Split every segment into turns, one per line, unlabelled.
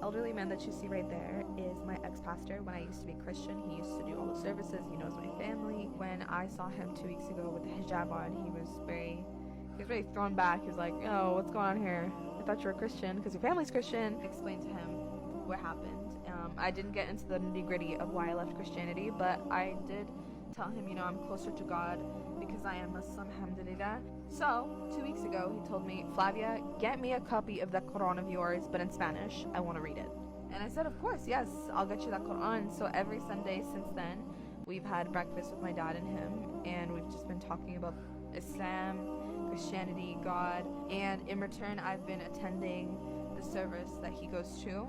elderly man that you see right there is my ex-pastor. When I used to be Christian, he used to do all the services. He knows my family. When I saw him 2 weeks ago with the hijab on, he was very thrown back. He was like, "Oh, what's going on here? I thought you were Christian because your family's Christian." I explained to him what happened. I didn't get into the nitty-gritty of why I left Christianity, but I did tell him, I'm closer to God because I am Muslim, alhamdulillah. So, 2 weeks ago, he told me, "Flavia, get me a copy of that Quran of yours, but in Spanish. I want to read it." And I said, "Of course, yes, I'll get you that Quran." So every Sunday since then, we've had breakfast with my dad and him, and we've just been talking about Islam, Christianity, God, and in return, I've been attending the service that he goes to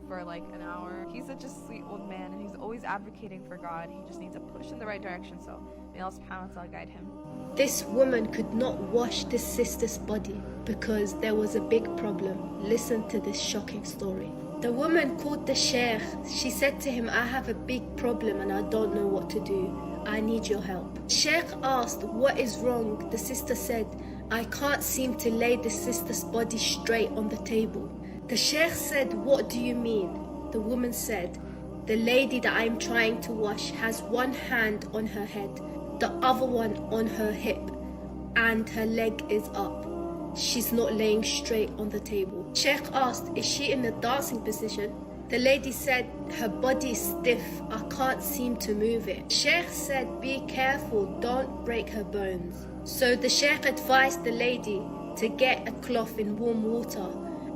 for like an hour. He's such a sweet old man, and he's always advocating for God. He just needs a push in the right direction, so may Allah subhanahu wa ta'ala guide him.
This woman could not wash this sister's body because there was a big problem. Listen to this shocking story. The woman called the sheikh. She said to him, "I have a big problem and I don't know what to do. I need your help." Sheikh asked, "What is wrong?" The sister said, "I can't seem to lay the sister's body straight on the table." The sheikh said, "What do you mean?" The woman said, "The lady that I'm trying to wash has one hand on her head, the other one on her hip, and her leg is up. She's not laying straight on the table." Sheikh asked, "Is she in a dancing position?" The lady said, "Her body is stiff, I can't seem to move it." Sheikh said, "Be careful, don't break her bones." So the sheikh advised the lady to get a cloth in warm water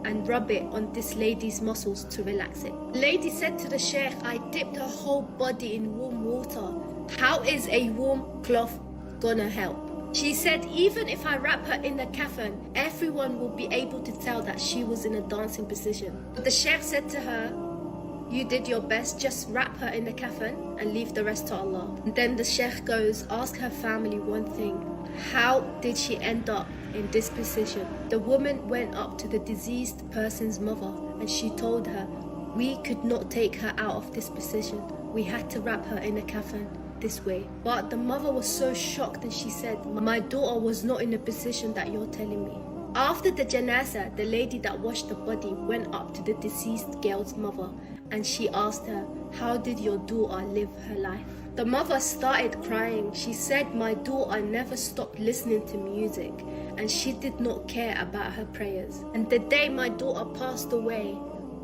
and rub it on this lady's muscles to relax it. The lady said to the sheikh, "I dipped her whole body in warm water. How is a warm cloth gonna help?" She said, "Even if I wrap her in a kafan, everyone will be able to tell that she was in a dancing position." But the sheikh said to her, "You did your best, just wrap her in the kafan and leave the rest to Allah." And then the sheikh goes, "Ask her family one thing. How did she end up in this position?" The woman went up to the deceased person's mother and she told her, "We could not take her out of this position. We had to wrap her in a kafan this way." But the mother was so shocked and she said, "My daughter was not in the position that you're telling me." After the janazah, the lady that washed the body went up to the deceased girl's mother and she asked her, "How did your daughter live her life?" The mother started crying. She said, "My daughter never stopped listening to music and she did not care about her prayers. And the day my daughter passed away,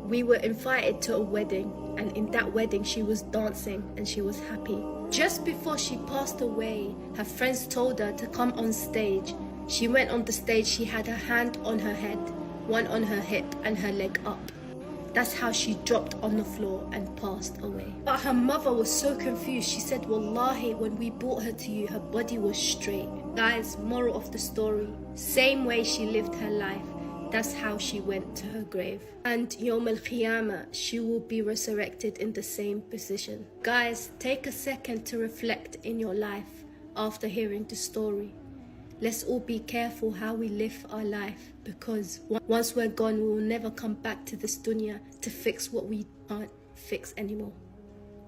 we were invited to a wedding, and in that wedding she was dancing and she was happy. Just before she passed away, her friends told her to come on stage. She went on the stage, she had her hand on her head, one on her hip and her leg up. That's how she dropped on the floor and passed away." But her mother was so confused. She said, "Wallahi, when we brought her to you, her body was straight." Guys, moral of the story, same way she lived her life, that's how she went to her grave. And Yawm al-Qiyamah, she will be resurrected in the same position. Guys, take a second to reflect in your life after hearing the story. Let's all be careful how we live our life, because once we're gone, we will never come back to this dunya to fix what we can't fix anymore.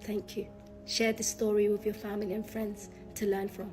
Thank you. Share the story with your family and friends to learn from.